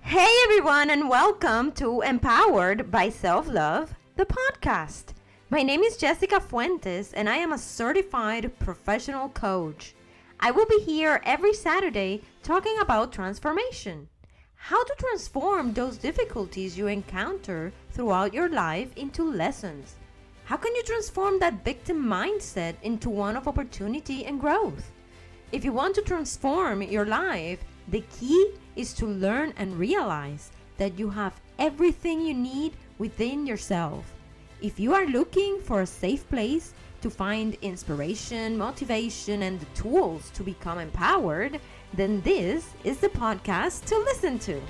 Hey everyone, and welcome to Empowered by Self-Love, the podcast. My name is Jessica Fuentes, and I am a certified professional coach. I will be here every Saturday talking about transformation. How to transform those difficulties you encounter throughout your life into lessons. How can you transform that victim mindset into one of opportunity and growth? If you want to transform your life, the key is to learn and realize that you have everything you need within yourself. If you are looking for a safe place to find inspiration, motivation, and the tools to become empowered, then this is the podcast to listen to.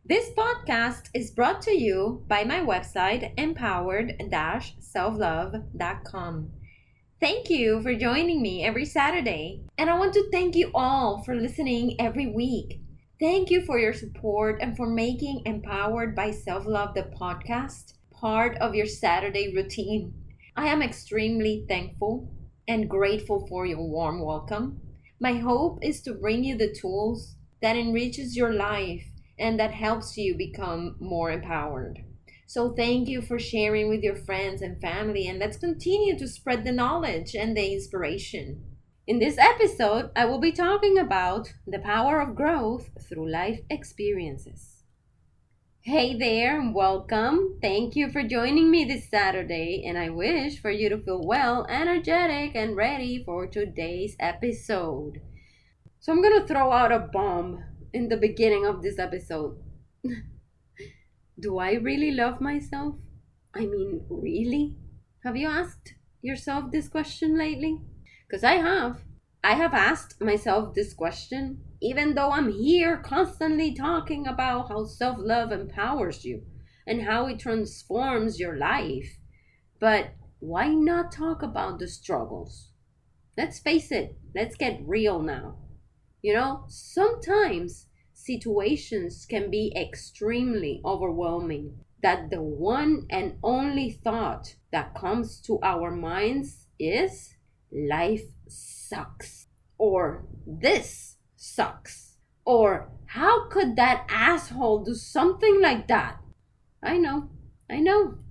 This podcast is brought to you by my website, Empowered-SelfLove.com. Thank you for joining me every Saturday, and I want to thank you all for listening every week. Thank you for your support and for making Empowered by Self-Love, the podcast, part of your Saturday routine. I am extremely thankful and grateful for your warm welcome. My hope is to bring you the tools that enriches your life and that helps you become more empowered. So thank you for sharing with your friends and family, and let's continue to spread the knowledge and the inspiration. In this episode, I will be talking about the power of growth through life experiences. Hey there, and welcome. Thank you for joining me this Saturday, and I wish for you to feel well, energetic, and ready for today's episode. So I'm going to throw out a bomb in the beginning of this episode. Do I really love myself? I mean, really? Have you asked yourself this question lately? Because I have. I have asked myself this question, even though I'm here constantly talking about how self-love empowers you and how it transforms your life. But why not talk about the struggles? Let's face it. Let's get real now. Sometimes situations can be extremely overwhelming, that the one and only thought that comes to our minds is, life sucks, or this sucks, or how could that asshole do something like that? I know,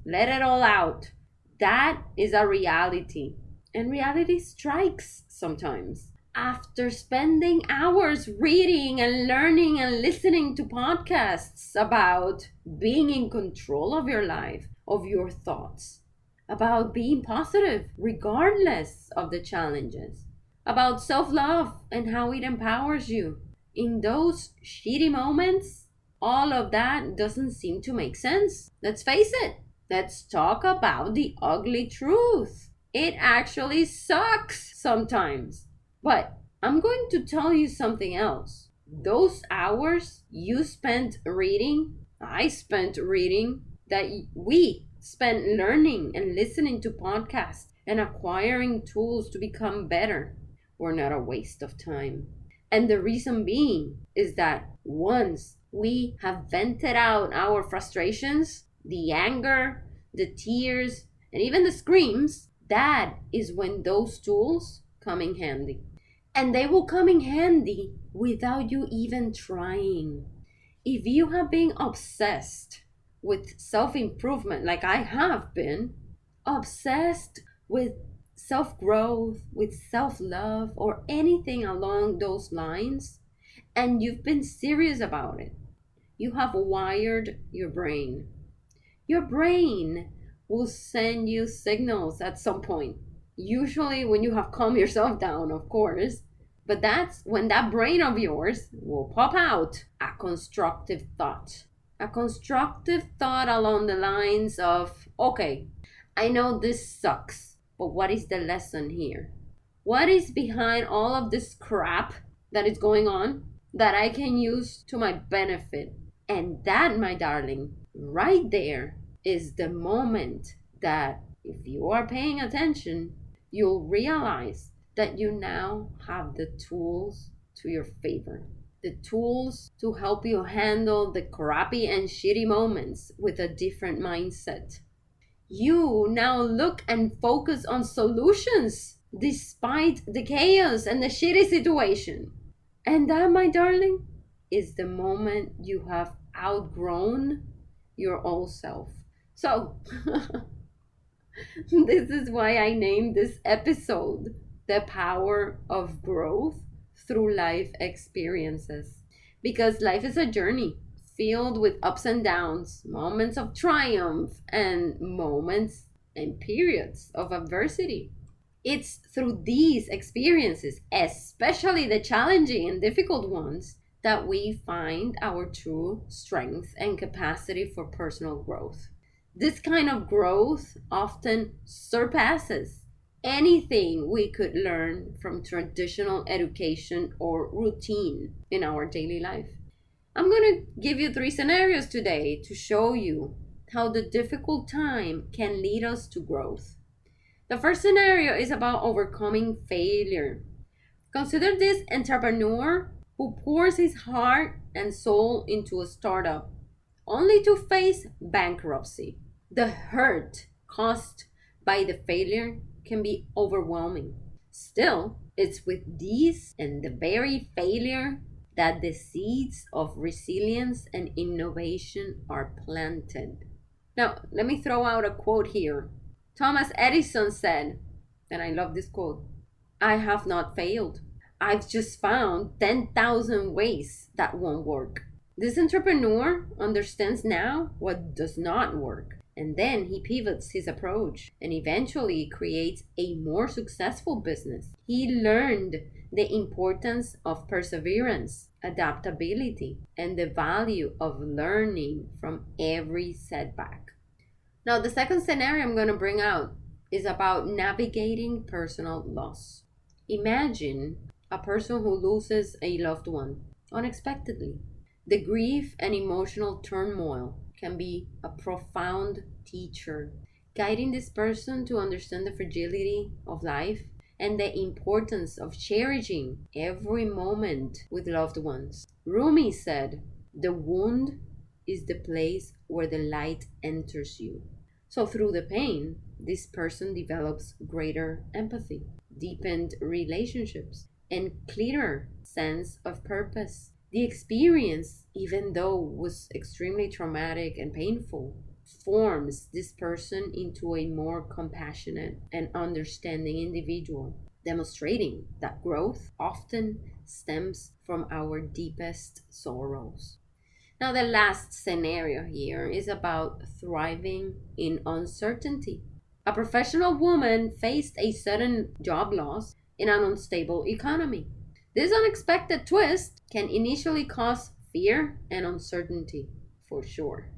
let it all out. That is a reality, and reality strikes sometimes. After spending hours reading and learning and listening to podcasts about being in control of your life, of your thoughts, about being positive regardless of the challenges, about self-love and how it empowers you, in those shitty moments, all of that doesn't seem to make sense. Let's face it. Let's talk about the ugly truth. It actually sucks sometimes. But I'm going to tell you something else. Those hours you spent reading, I spent reading, that we spent learning and listening to podcasts and acquiring tools to become better were not a waste of time. And the reason being is that once we have vented out our frustrations, the anger, the tears, and even the screams, that is when those tools come in handy. And they will come in handy without you even trying. If you have been obsessed with self-improvement, like I have been, obsessed with self-growth, with self-love, or anything along those lines, and you've been serious about it, you have wired your brain. Your brain will send you signals at some point. Usually when you have calmed yourself down, of course. But that's when that brain of yours will pop out a constructive thought. A constructive thought along the lines of, okay, I know this sucks, but what is the lesson here? What is behind all of this crap that is going on that I can use to my benefit? And that, my darling, right there is the moment that if you are paying attention, you'll realize that you now have the tools to your favor. the tools to help you handle the crappy and shitty moments with a different mindset. You now look and focus on solutions despite the chaos and the shitty situation. And that, my darling, is the moment you have outgrown your old self. So, this is why I named this episode The Power of Growth Through Life Experiences. Because life is a journey filled with ups and downs, moments of triumph, and moments and periods of adversity. It's through these experiences, especially the challenging and difficult ones, that we find our true strength and capacity for personal growth. This kind of growth often surpasses anything we could learn from traditional education or routine in our daily life. I'm going to give you 3 scenarios today to show you how the difficult time can lead us to growth. The first scenario is about overcoming failure. Consider this entrepreneur who pours his heart and soul into a startup, only to face bankruptcy. The hurt caused by the failure can be overwhelming. Still, it's with these and the very failure that the seeds of resilience and innovation are planted. Now, let me throw out a quote here. Thomas Edison said, and I love this quote, "I have not failed. I've just found 10,000 ways that won't work." This entrepreneur understands now what does not work, and then he pivots his approach and eventually creates a more successful business. He learned the importance of perseverance, adaptability, and the value of learning from every setback. Now, the second scenario I'm going to bring out is about navigating personal loss. Imagine a person who loses a loved one unexpectedly. The grief and emotional turmoil can be a profound teacher, guiding this person to understand the fragility of life and the importance of cherishing every moment with loved ones. Rumi said, "The wound is the place where the light enters you." So through the pain, this person develops greater empathy, deepened relationships, and clearer sense of purpose. The experience, even though was extremely traumatic and painful, forms this person into a more compassionate and understanding individual, demonstrating that growth often stems from our deepest sorrows. Now, the last scenario here is about thriving in uncertainty. A professional woman faced a sudden job loss in an unstable economy. This unexpected twist can initially cause fear and uncertainty, for sure.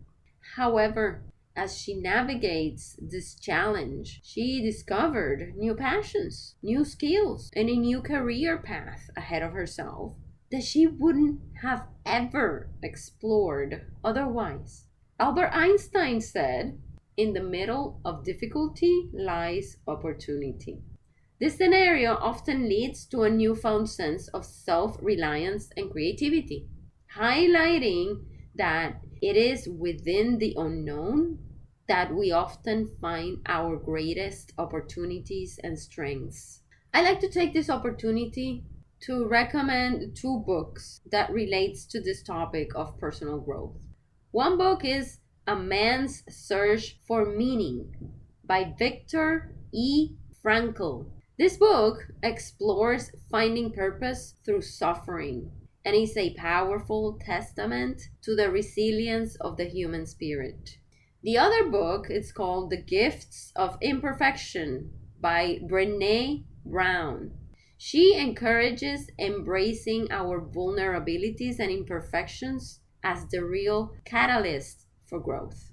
However, as she navigates this challenge, she discovered new passions, new skills, and a new career path ahead of herself that she wouldn't have ever explored otherwise. Albert Einstein said, "In the middle of difficulty lies opportunity." This scenario often leads to a newfound sense of self-reliance and creativity, highlighting that it is within the unknown that we often find our greatest opportunities and strengths. I like to take this opportunity to recommend 2 books that relates to this topic of personal growth. One book is A Man's Search for Meaning by Viktor E. Frankl. This book explores finding purpose through suffering and is a powerful testament to the resilience of the human spirit. The other book is called The Gifts of Imperfection by Brené Brown. She encourages embracing our vulnerabilities and imperfections as the real catalyst for growth.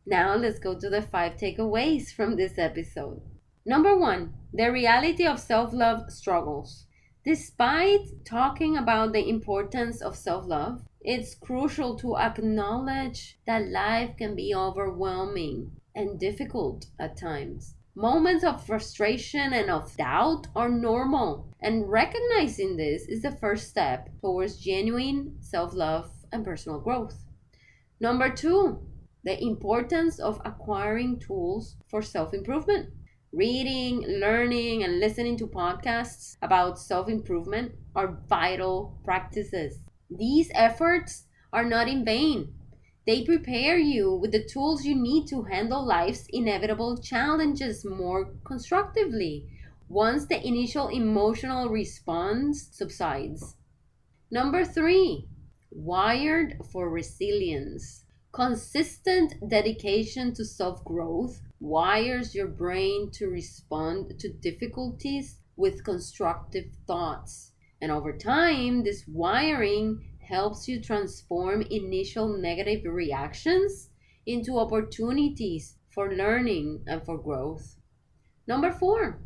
Now let's go to the 5 takeaways from this episode. Number 1, the reality of self-love struggles. Despite talking about the importance of self-love, it's crucial to acknowledge that life can be overwhelming and difficult at times. Moments of frustration and of doubt are normal, and recognizing this is the first step towards genuine self-love and personal growth. Number 2, the importance of acquiring tools for self-improvement. Reading, learning, and listening to podcasts about self-improvement are vital practices. These efforts are not in vain. They prepare you with the tools you need to handle life's inevitable challenges more constructively once the initial emotional response subsides. Number 3, wired for resilience. Consistent dedication to self-growth wires your brain to respond to difficulties with constructive thoughts. And over time, this wiring helps you transform initial negative reactions into opportunities for learning and for growth. Number 4,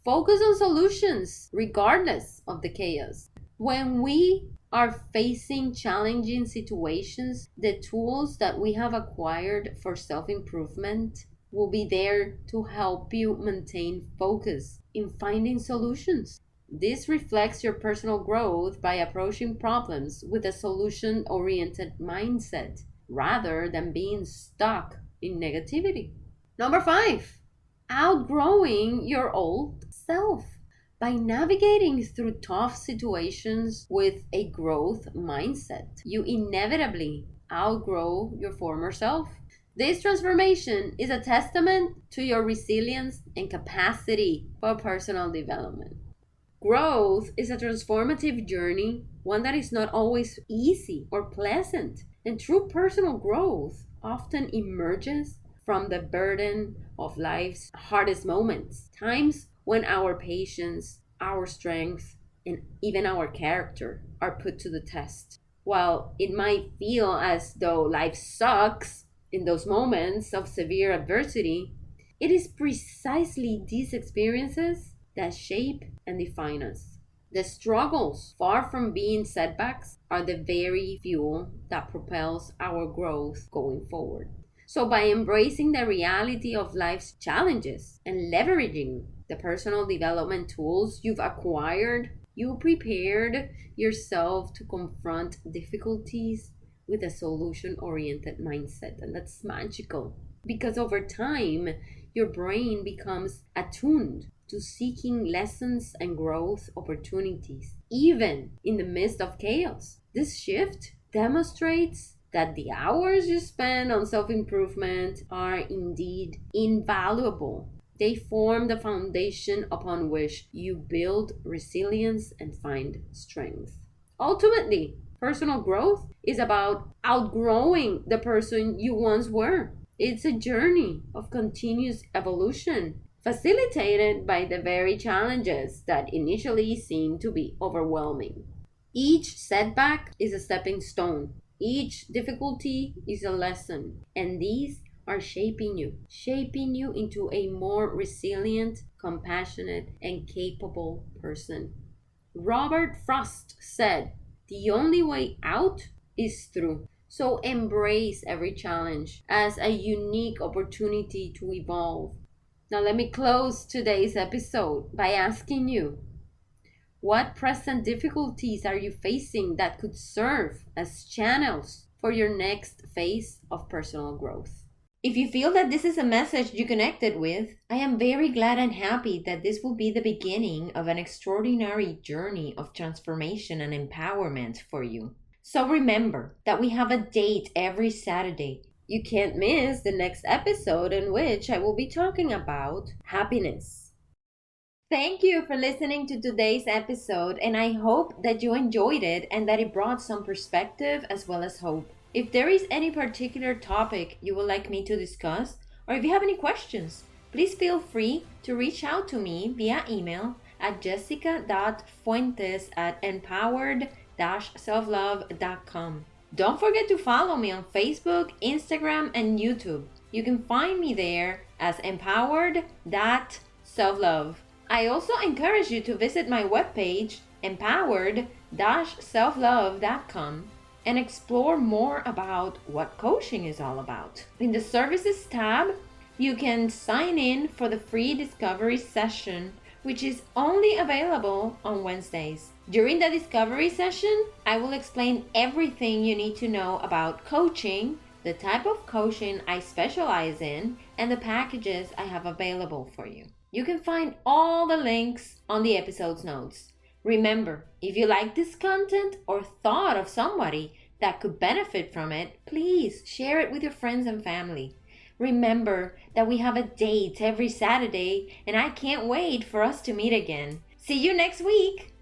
focus on solutions regardless of the chaos. When we are facing challenging situations, the tools that we have acquired for self-improvement will be there to help you maintain focus in finding solutions. This reflects your personal growth by approaching problems with a solution-oriented mindset rather than being stuck in negativity. Number 5, outgrowing your old self. By navigating through tough situations with a growth mindset, you inevitably outgrow your former self. This transformation is a testament to your resilience and capacity for personal development. Growth is a transformative journey, one that is not always easy or pleasant, and true personal growth often emerges from the burden of life's hardest moments, times when our patience, our strength, and even our character are put to the test. While it might feel as though life sucks in those moments of severe adversity, it is precisely these experiences that shape and define us. The struggles, far from being setbacks, are the very fuel that propels our growth going forward. So by embracing the reality of life's challenges and leveraging the personal development tools you've acquired, you prepared yourself to confront difficulties with a solution-oriented mindset. And that's magical because over time, your brain becomes attuned to seeking lessons and growth opportunities, even in the midst of chaos. This shift demonstrates that the hours you spend on self-improvement are indeed invaluable. They form the foundation upon which you build resilience and find strength. Ultimately, personal growth is about outgrowing the person you once were. It's a journey of continuous evolution, facilitated by the very challenges that initially seem to be overwhelming. Each setback is a stepping stone. Each difficulty is a lesson, and these are shaping you into a more resilient, compassionate, and capable person. Robert Frost said, "The only way out is through." So embrace every challenge as a unique opportunity to evolve. Now let me close today's episode by asking you, what present difficulties are you facing that could serve as channels for your next phase of personal growth? If you feel that this is a message you connected with, I am very glad and happy that this will be the beginning of an extraordinary journey of transformation and empowerment for you. So remember that we have a date every Saturday. You can't miss the next episode in which I will be talking about happiness. Thank you for listening to today's episode, and I hope that you enjoyed it and that it brought some perspective as well as hope. If there is any particular topic you would like me to discuss, or if you have any questions, please feel free to reach out to me via email at jessica.fuentes@empowered-selflove.com. Don't forget to follow me on Facebook, Instagram, and YouTube. You can find me there as Empowered-selflove. I also encourage you to visit my webpage, Empowered-selflove.com, and explore more about what coaching is all about. In the Services tab, You can sign in for the free discovery session, which is only available on Wednesdays. During the discovery session, I will explain everything you need to know about coaching, the type of coaching I specialize in, and the packages I have available for you. You can find all the links on the episode's notes. Remember, if you like this content or thought of somebody that could benefit from it, please share it with your friends and family. Remember that we have a date every Saturday, and I can't wait for us to meet again. See you next week!